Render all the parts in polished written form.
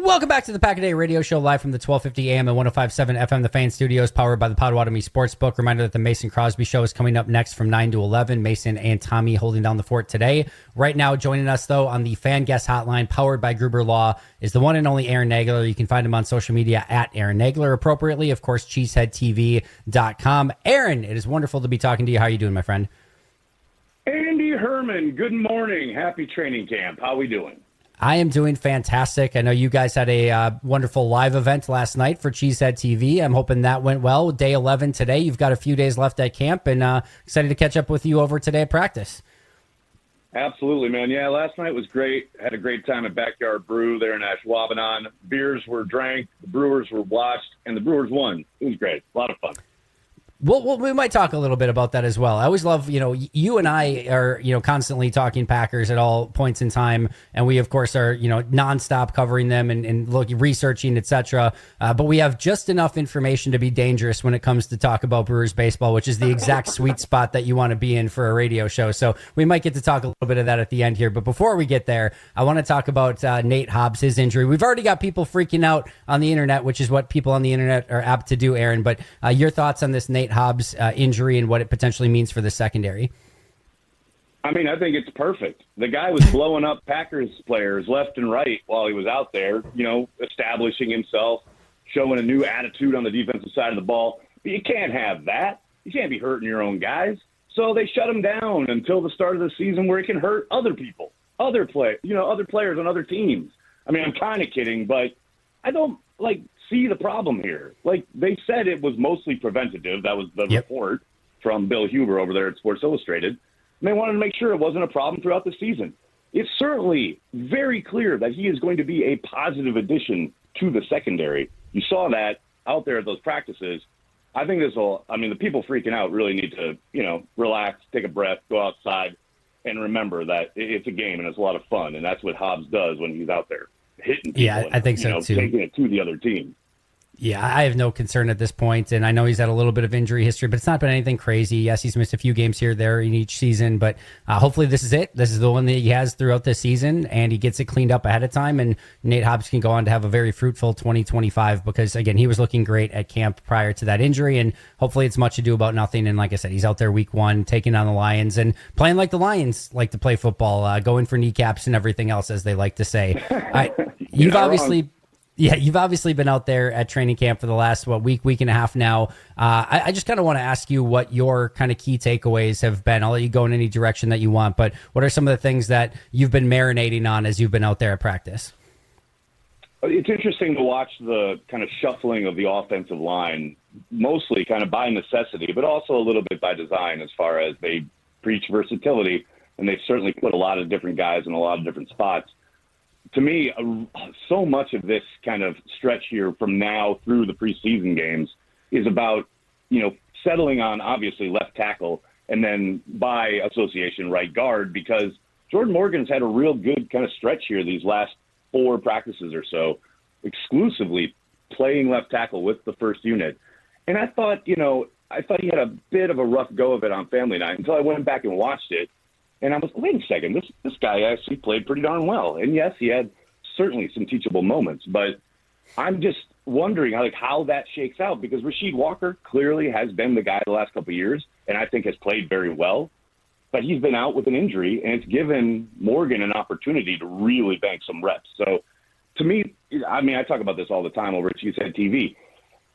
Welcome back to the Pack a Day Radio Show, live from the 1250 AM and 105.7 FM The Fan Studios, powered by the Potawatomi Sportsbook. Reminder that the Mason Crosby Show is coming up next from 9 to 11. Mason and Tommy holding down the fort today. Right now, joining us, though, on the Fan Guest Hotline, powered by Gruber Law, is the one and only Aaron Nagler. You can find him on social media at Aaron Nagler, appropriately. Of course, CheeseHeadTV.com. Aaron, it is wonderful to be talking to you. How are you doing, my friend? Andy Herman, good morning. Happy training camp. How we doing? I am doing fantastic. I know you guys had a wonderful live event last night for Cheesehead TV. I'm hoping that went well. Day 11 today. You've got a few days left at camp, and excited to catch up with you over today at practice. Absolutely, man. Yeah, last night was great. Had a great time at Backyard Brew there in Ashwaubenon. Beers were drank, the Brewers were watched, and the Brewers won. It was great. A lot of fun. Well, we might talk a little bit about that as well. I always love, you and I are, constantly talking Packers at all points in time. And we, of course, are, nonstop covering them and researching, etc. But we have just enough information to be dangerous when it comes to talk about Brewers baseball, which is the exact sweet spot that you want to be in for a radio show. So we might get to talk a little bit of that at the end here. But before we get there, I want to talk about Nate Hobbs, his injury. We've already got people freaking out on the internet, which is what people on the internet are apt to do, Aaron. But your thoughts on this Nate Hobbs injury and what it potentially means for the secondary? I mean, I think it's perfect. The guy was blowing up Packers players left and right while he was out there, establishing himself, showing a new attitude on the defensive side of the ball. But you can't have that. You can't be hurting your own guys. So they shut him down until the start of the season where it can hurt other people, other players on other teams. I mean, I'm kind of kidding, but I don't see the problem here. They said it was mostly preventative. That was the report from Bill Huber over there at Sports Illustrated. And they wanted to make sure it wasn't a problem throughout the season. It's certainly very clear that he is going to be a positive addition to the secondary. You saw that out there at those practices. I think the people freaking out really need to, relax, take a breath, go outside, and remember that it's a game and it's a lot of fun. And that's what Hobbs does when he's out there hitting people. Yeah, I think so too. Taking it to the other team. Yeah, I have no concern at this point, and I know he's had a little bit of injury history, but it's not been anything crazy. Yes, he's missed a few games here, there in each season, but hopefully this is it. This is the one that he has throughout this season, and he gets it cleaned up ahead of time, and Nate Hobbs can go on to have a very fruitful 2025 because, again, he was looking great at camp prior to that injury, and hopefully it's much ado about nothing, and like I said, he's out there week one, taking on the Lions, and playing like the Lions like to play football, going for kneecaps and everything else, as they like to say. You've obviously... Yeah, you've obviously been out there at training camp for the last, week and a half now. I just kind of want to ask you what your kind of key takeaways have been. I'll let you go in any direction that you want, but what are some of the things that you've been marinating on as you've been out there at practice? It's interesting to watch the kind of shuffling of the offensive line, mostly kind of by necessity, but also a little bit by design as far as they preach versatility, and they've certainly put a lot of different guys in a lot of different spots. To me, so much of this kind of stretch here from now through the preseason games is about, settling on obviously left tackle and then by association right guard, because Jordan Morgan's had a real good kind of stretch here these last 4 practices or so, exclusively playing left tackle with the first unit. And I thought he had a bit of a rough go of it on family night until I went back and watched it. And I was, wait a second, this guy actually played pretty darn well. And yes, he had certainly some teachable moments, but I'm just wondering how that shakes out, because Rasheed Walker clearly has been the guy the last couple of years, and I think has played very well. But he's been out with an injury, and it's given Morgan an opportunity to really bank some reps. So to me, I talk about this all the time over at Cheesehead TV.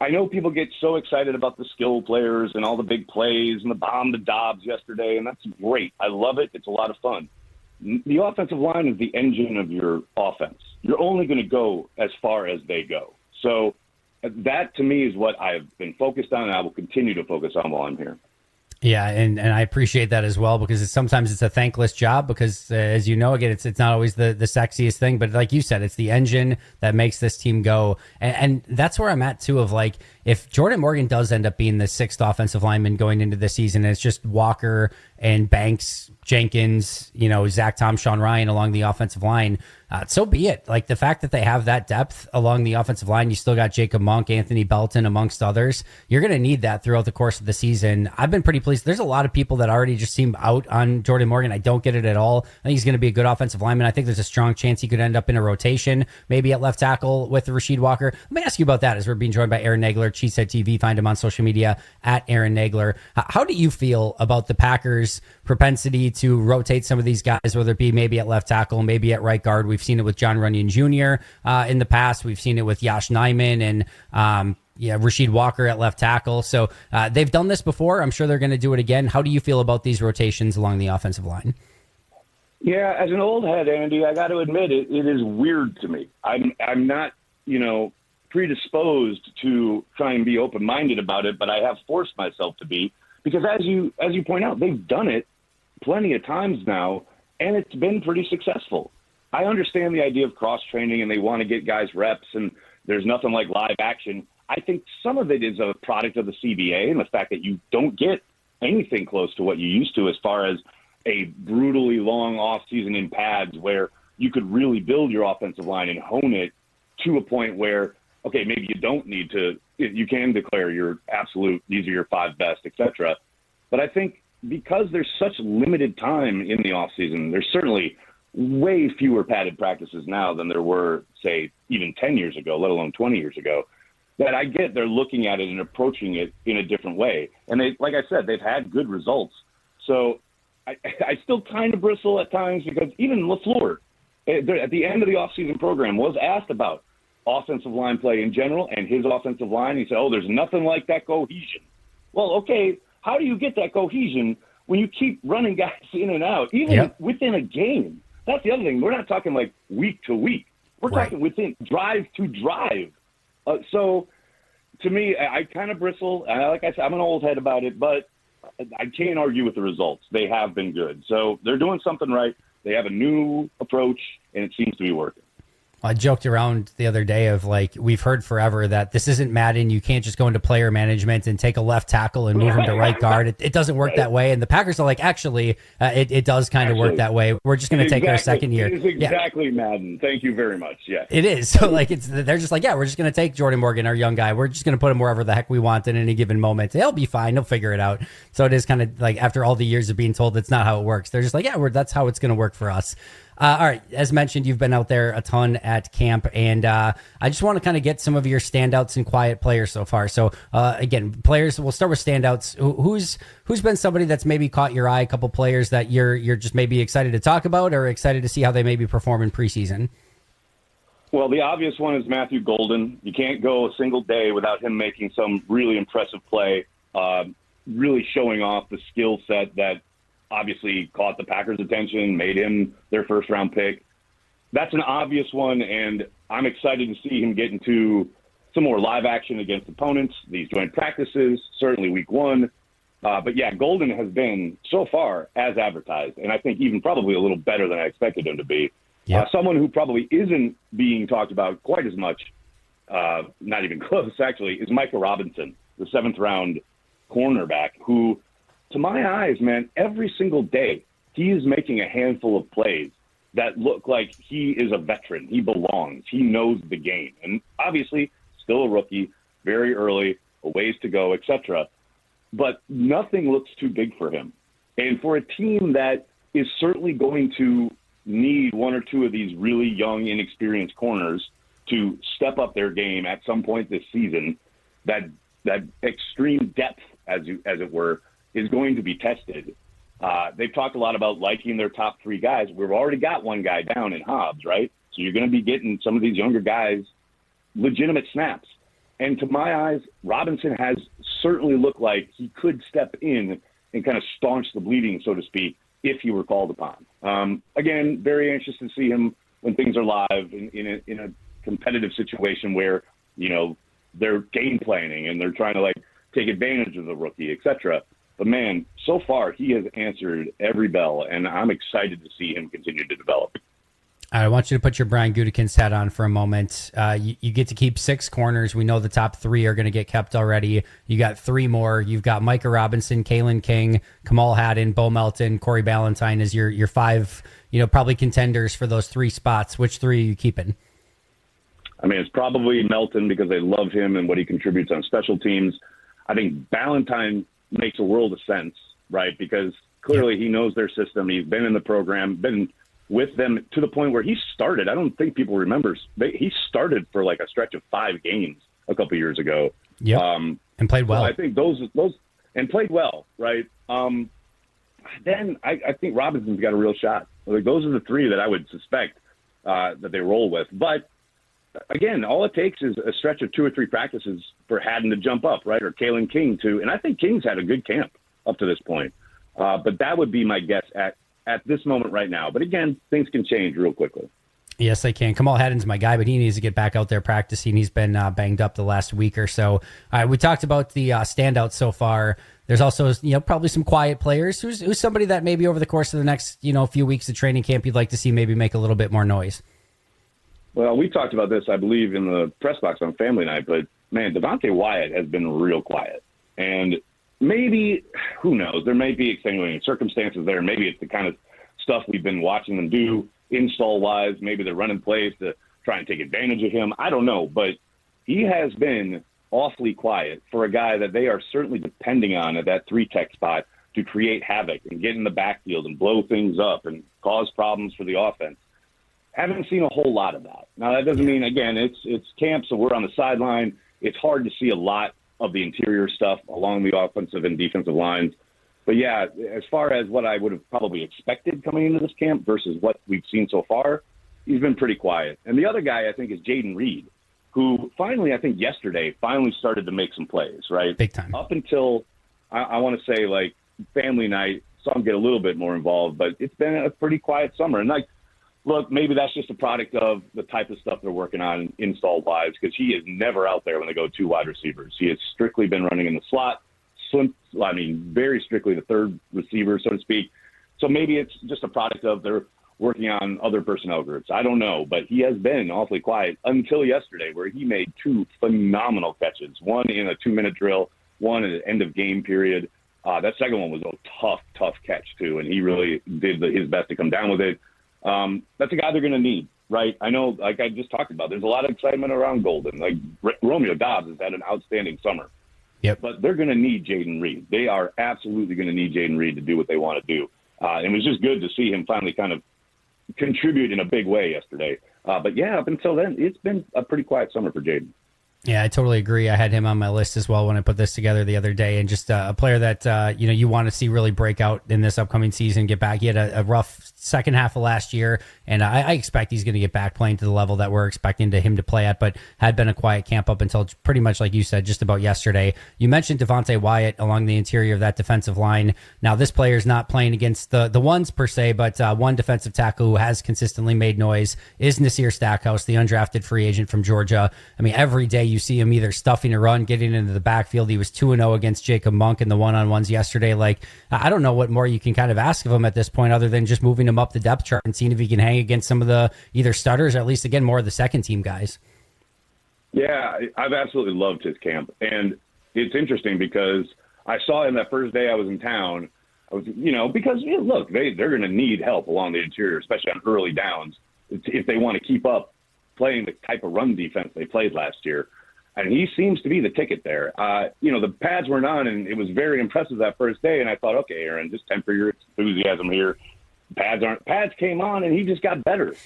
I know people get so excited about the skill players and all the big plays and the bomb to Dobbs yesterday, and that's great. I love it. It's a lot of fun. The offensive line is the engine of your offense. You're only going to go as far as they go. So that, to me, is what I've been focused on, and I will continue to focus on while I'm here. Yeah, and I appreciate that as well, because sometimes it's a thankless job because, as you know, again, it's not always the sexiest thing. But like you said, it's the engine that makes this team go. And that's where I'm at, too, of if Jordan Morgan does end up being the sixth offensive lineman going into the season, and it's just Walker and Banks, Jenkins, Zach Tom, Sean Ryan along the offensive line, so be it. Like the fact that they have that depth along the offensive line, you still got Jacob Monk, Anthony Belton, amongst others. You're going to need that throughout the course of the season. I've been pretty pleased. There's a lot of people that already just seem out on Jordan Morgan. I don't get it at all. I think he's going to be a good offensive lineman. I think there's a strong chance he could end up in a rotation, maybe at left tackle with Rasheed Walker. Let me ask you about that as we're being joined by Aaron Nagler, CheeseHeadTV. Find him on social media at Aaron Nagler. How do you feel about the Packers' propensity to rotate some of these guys, whether it be maybe at left tackle, maybe at right guard? We've seen it with John Runyon Jr. In the past. We've seen it with Yash Nyman and Rasheed Walker at left tackle. So they've done this before. I'm sure they're going to do it again. How do you feel about these rotations along the offensive line? Yeah, as an old head, Andy, I got to admit it is weird to me. I'm not, predisposed to try and be open-minded about it, but I have forced myself to be, because as you point out, they've done it plenty of times now, and it's been pretty successful. I understand the idea of cross-training, and they want to get guys reps, and there's nothing like live action. I think some of it is a product of the CBA and the fact that you don't get anything close to what you used to as far as a brutally long offseason in pads where you could really build your offensive line and hone it to a point where, okay, maybe you don't need to, you can declare your absolute, these are your five best, et cetera. But I think because there's such limited time in the offseason, there's certainly way fewer padded practices now than there were, say, even 10 years ago, let alone 20 years ago, that I get they're looking at it and approaching it in a different way. And they, like I said, they've had good results. So I still kind of bristle at times because even LaFleur, at the end of the offseason program, was asked about offensive line play in general and his offensive line. He said, there's nothing like that cohesion. Well, okay, how do you get that cohesion when you keep running guys in and out, even within a game? That's the other thing. We're not talking like week to week. We're talking within drive to drive. So to me, I kind of bristle. Like I said, I'm an old head about it, but I can't argue with the results. They have been good. So they're doing something right. They have a new approach, and it seems to be working. I joked around the other day of like, we've heard forever that this isn't Madden. You can't just go into player management and take a left tackle and move him to right guard. It doesn't work that way. And the Packers are like, actually, it does kind of work that way. We're just going to take our second year. It is exactly Madden. Thank you very much. Yeah, it is. So like, they're just like, we're just going to take Jordan Morgan, our young guy. We're just going to put him wherever the heck we want in any given moment. He'll be fine. He'll figure it out. So it is kind of like, after all the years of being told that's not how it works, they're just like, that's how it's going to work for us. All right. As mentioned, you've been out there a ton at camp, and I just want to kind of get some of your standouts and quiet players so far. So again, players, we'll start with standouts. Who's been somebody that's maybe caught your eye, a couple players that you're just maybe excited to talk about or excited to see how they maybe perform in preseason? Well, the obvious one is Matthew Golden. You can't go a single day without him making some really impressive play, really showing off the skill set that obviously caught the Packers' attention, made him their first-round pick. That's an obvious one, and I'm excited to see him get into some more live action against opponents, these joint practices, certainly week one. But, Golden has been, so far, as advertised, and I think even probably a little better than I expected him to be. Yep. Someone who probably isn't being talked about quite as much, not even close, actually, is Micah Robinson, the seventh-round cornerback, who – to my eyes, man, every single day he is making a handful of plays that look like he is a veteran. He belongs. He knows the game. And obviously, still a rookie, very early, a ways to go, etc. But nothing looks too big for him. And for a team that is certainly going to need one or two of these really young, inexperienced corners to step up their game at some point this season, that extreme depth, as it were, is going to be tested. They've talked a lot about liking their top three guys. We've already got one guy down in Hobbs, right? So you're going to be getting some of these younger guys legitimate snaps. And to my eyes, Robinson has certainly looked like he could step in and kind of staunch the bleeding, so to speak, if he were called upon. Again, very anxious to see him when things are live in a competitive situation where, they're game planning and they're trying to take advantage of the rookie, et cetera. But, man, so far he has answered every bell, and I'm excited to see him continue to develop. I want you to put your Brian Gutekunst hat on for a moment. You get to keep 6 corners. We know the top 3 are going to get kept already. You got 3 more. You've got Micah Robinson, Kalen King, Kamal Haddon, Bo Melton, Corey Ballantyne as your 5, probably contenders for those 3 spots. Which 3 are you keeping? I mean, it's probably Melton because they love him and what he contributes on special teams. I think Ballantyne makes a world of sense, right? Because clearly he knows their system. He's been in the program, been with them to the point where he started. I don't think people remember. He started for like a stretch of 5 games a couple years ago. Yep. And played well. So I think those and played well, right? Then I think Robinson's got a real shot. Like those are the 3 that I would suspect that they roll with. But again, all it takes is a stretch of 2 or 3 practices for Haddon to jump up, right? Or Kalen King too. And I think King's had a good camp up to this point. But that would be my guess at this moment right now. But again, things can change real quickly. Yes, they can. Kamal Haddon's my guy, but he needs to get back out there practicing. He's been banged up the last week or so. We talked about the standouts so far. There's also, probably some quiet players. Who's somebody that maybe over the course of the next, few weeks of training camp you'd like to see maybe make a little bit more noise? Well, we talked about this, I believe, in the press box on Family Night. But man, Devontae Wyatt has been real quiet, and maybe, who knows, there may be extenuating circumstances there. Maybe it's the kind of stuff we've been watching them do install-wise. Maybe they're running plays to try and take advantage of him. I don't know, but he has been awfully quiet for a guy that they are certainly depending on at that 3-tech spot to create havoc and get in the backfield and blow things up and cause problems for the offense. Haven't seen a whole lot of that. Now, that doesn't mean, again, it's camp, so we're on the sideline. It's hard to see a lot of the interior stuff along the offensive and defensive lines. But, yeah, as far as what I would have probably expected coming into this camp versus what we've seen so far, he's been pretty quiet. And the other guy, I think, is Jaden Reed, who finally, I think yesterday, finally started to make some plays, right? Big time. Up until, I want to say, like, Family Night, saw him get a little bit more involved, but it's been a pretty quiet summer. And, like, look, maybe that's just a product of the type of stuff they're working on install-wise, because he is never out there when they go 2 wide receivers. He has strictly been running in the slot, very strictly the third receiver, so to speak. So maybe it's just a product of they're working on other personnel groups. I don't know, but he has been awfully quiet until yesterday, where he made 2 phenomenal catches, one in a 2-minute drill, one at the end of game period. That second one was a tough catch, too, and he really did his best to come down with it. That's a guy they're going to need, right? I know, like I just talked about, there's a lot of excitement around Golden. Like Romeo Dobbs has had an outstanding summer. Yep. But they're going to need Jaden Reed. They are absolutely going to need Jaden Reed to do what they want to do. And it was just good to see him finally kind of contribute in a big way yesterday. But, yeah, up until then, it's been a pretty quiet summer for Jaden. Yeah, I totally agree. I had him on my list as well when I put this together the other day, and just a player that you want to see really break out in this upcoming season, get back. He had a rough second half of last year, and I expect he's going to get back playing to the level that we're expecting him to play at, but had been a quiet camp up until pretty much, like you said, just about yesterday. You mentioned Devontae Wyatt along the interior of that defensive line. Now, this player is not playing against the ones per se, but one defensive tackle who has consistently made noise is Nir Stackhouse, the undrafted free agent from Georgia. I mean, every day you see him either stuffing a run, getting into the backfield. He was 2-0 against Jacob Monk in the one-on-ones yesterday. Like, I don't know what more you can kind of ask of him at this point other than just moving him up the depth chart and seeing if he can hang against some of the either starters or at least, again, more of the second-team guys. Yeah, I've absolutely loved his camp. And it's interesting because I saw him that first day I was in town. I was, because, look, they're going to need help along the interior, especially on early downs, if they want to keep up playing the type of run defense they played last year. And he seems to be the ticket there. The pads weren't on, and it was very impressive that first day. And I thought, okay, Aaron, just temper your enthusiasm here. Pads came on, and he just got better.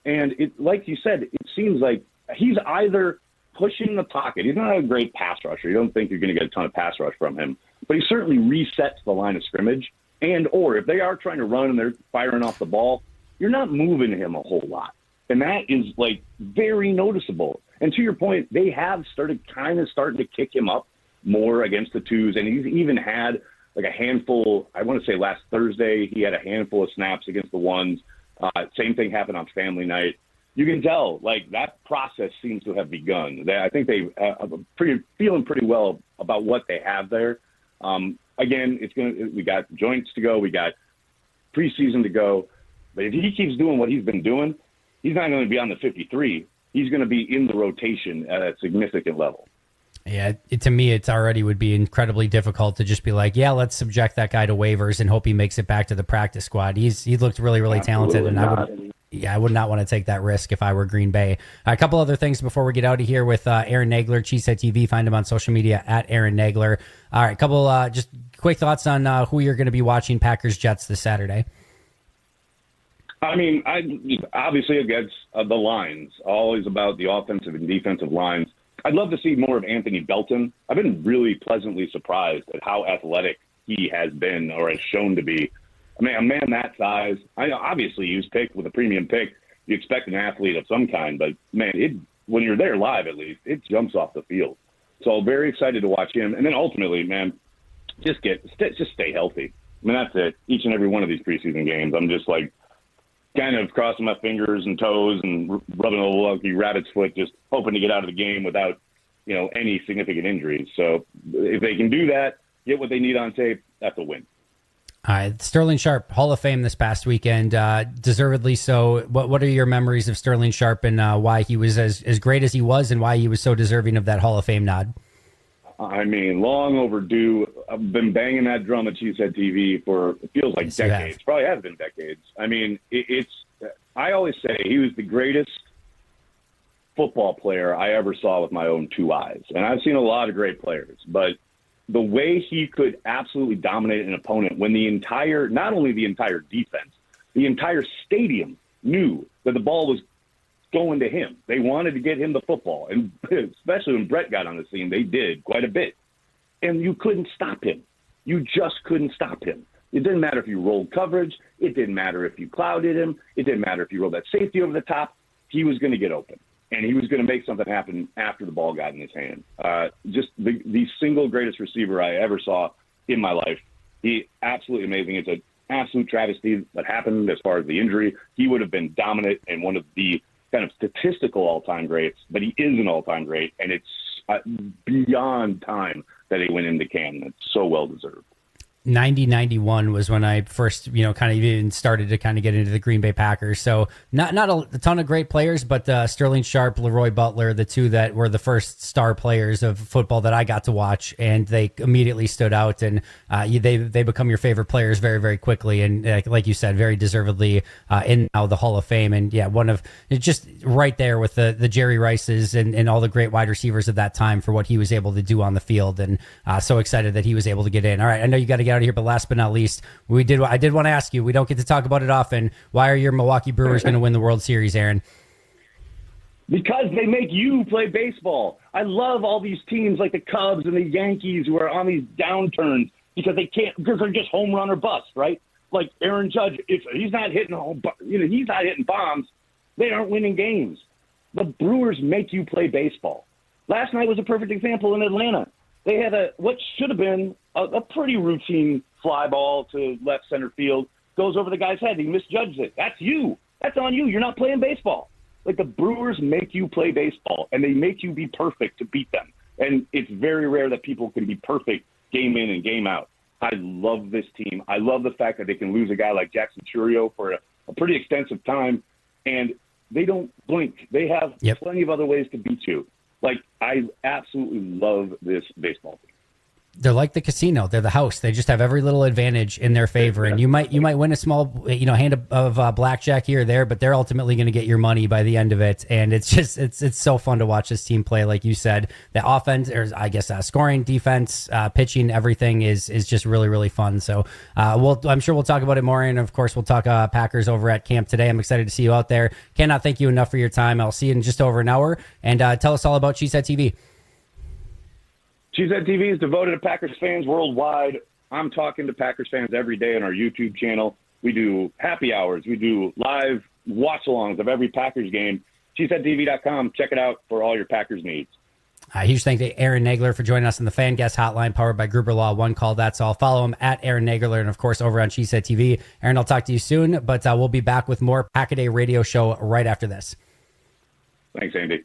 And it, like you said, it seems like he's either pushing the pocket. He's not a great pass rusher. You don't think you're going to get a ton of pass rush from him. But he certainly resets the line of scrimmage. Or if they are trying to run and they're firing off the ball, you're not moving him a whole lot. And that is, very noticeable. And to your point, they have starting to kick him up more against the twos. And he's even had, a handful, I want to say last Thursday, he had a handful of snaps against the ones. Same thing happened on Family Night. You can tell, that process seems to have begun. I think they are feeling pretty well about what they have there. Again, we got joints to go. We got preseason to go. But if he keeps doing what he's been doing, he's not going to be on the 53. He's going to be in the rotation at a significant level. Yeah, to me, it's already would be incredibly difficult to just be like, yeah, let's subject that guy to waivers and hope he makes it back to the practice squad. He looked really, really talented, and I would not want to take that risk if I were Green Bay. A couple other things before we get out of here with Aaron Nagler, CheeseHeadTV. Find him on social media at Aaron Nagler. All right, couple just quick thoughts on who you're going to be watching Packers Jets this Saturday. I mean, obviously against the lines, always about the offensive and defensive lines. I'd love to see more of Anthony Belton. I've been really pleasantly surprised at how athletic he has been or has shown to be. I mean, a man that size, I know obviously he was picked with a premium pick. You expect an athlete of some kind, but man, when you're there live at least, it jumps off the field. So very excited to watch him. And then ultimately, man, just stay healthy. I mean, that's it. Each and every one of these preseason games, I'm just like, kind of crossing my fingers and toes and rubbing a lucky rabbit's foot, just hoping to get out of the game without, any significant injuries. So if they can do that, get what they need on tape, that's a win. All right, Sterling Sharp, Hall of Fame this past weekend, deservedly so. What are your memories of Sterling Sharp and why he was as great as he was and why he was so deserving of that Hall of Fame nod? I mean, long overdue. I've been banging that drum at CheeseHeadTV for, it feels like decades. Probably has been decades. I mean, I always say he was the greatest football player I ever saw with my own two eyes. And I've seen a lot of great players, but the way he could absolutely dominate an opponent when not only the entire defense, the entire stadium knew that the ball was going to him. They wanted to get him the football. And especially when Brett got on the scene, they did quite a bit. And you couldn't stop him. You just couldn't stop him. It didn't matter if you rolled coverage. It didn't matter if you clouded him. It didn't matter if you rolled that safety over the top. He was going to get open. And he was going to make something happen after the ball got in his hand. Just the single greatest receiver I ever saw in my life. He absolutely amazing. It's an absolute travesty that happened as far as the injury. He would have been dominant and one of the kind of statistical all-time greats, but he is an all-time great, and it's beyond time that he went into Canton. It's so well-deserved. 90-91 was when I first, kind of even started to kind of get into the Green Bay Packers. So not a ton of great players, but Sterling Sharp, Leroy Butler, the two that were the first star players of football that I got to watch, and they immediately stood out. And they become your favorite players very, very quickly. And like you said, very deservedly in now the Hall of Fame. And yeah, one of just right there with the Jerry Rices and all the great wide receivers of that time for what he was able to do on the field. And so excited that he was able to get in. All right, I know you got to get out of here, but last but not least, I did want to ask you, we don't get to talk about it often, why are your Milwaukee Brewers going to win the World Series, Aaron? Because they make you play baseball. I love all these teams like the Cubs and the Yankees who are on these downturns because they're just home run or bust, right? Like Aaron Judge, if he's not hitting he's not hitting bombs, they aren't winning games. The Brewers make you play baseball. Last night was a perfect example in Atlanta. They had what should have been a pretty routine fly ball to left center field, goes over the guy's head. He misjudged it. That's you. That's on you. You're not playing baseball. Like, the Brewers make you play baseball, and they make you be perfect to beat them. And it's very rare that people can be perfect game in and game out. I love this team. I love the fact that they can lose a guy like Jackson Churio for a pretty extensive time, and they don't blink. They have plenty of other ways to beat you. Like, I absolutely love this baseball team. They're like the casino. They're the house. They just have every little advantage in their favor. And you might win a small, hand of blackjack here or there, but they're ultimately going to get your money by the end of it. And it's just, it's so fun to watch this team play. Like you said, the offense, or I guess scoring, defense, pitching, everything is just really, really fun. So I'm sure we'll talk about it more. And of course, we'll talk Packers over at camp today. I'm excited to see you out there. Cannot thank you enough for your time. I'll see you in just over an hour. And tell us all about CheeseHeadTV. CheeseHeadTV is devoted to Packers fans worldwide. I'm talking to Packers fans every day on our YouTube channel. We do happy hours. We do live watch-alongs of every Packers game. CheeseHeadTV.com. Check it out for all your Packers needs. Huge thank to Aaron Nagler for joining us on the Fan Guest Hotline, powered by Gruber Law. One call, that's all. Follow him at Aaron Nagler, and of course over on CheeseHeadTV. Aaron, I'll talk to you soon, but we'll be back with more Pack-A-Day radio show right after this. Thanks, Andy.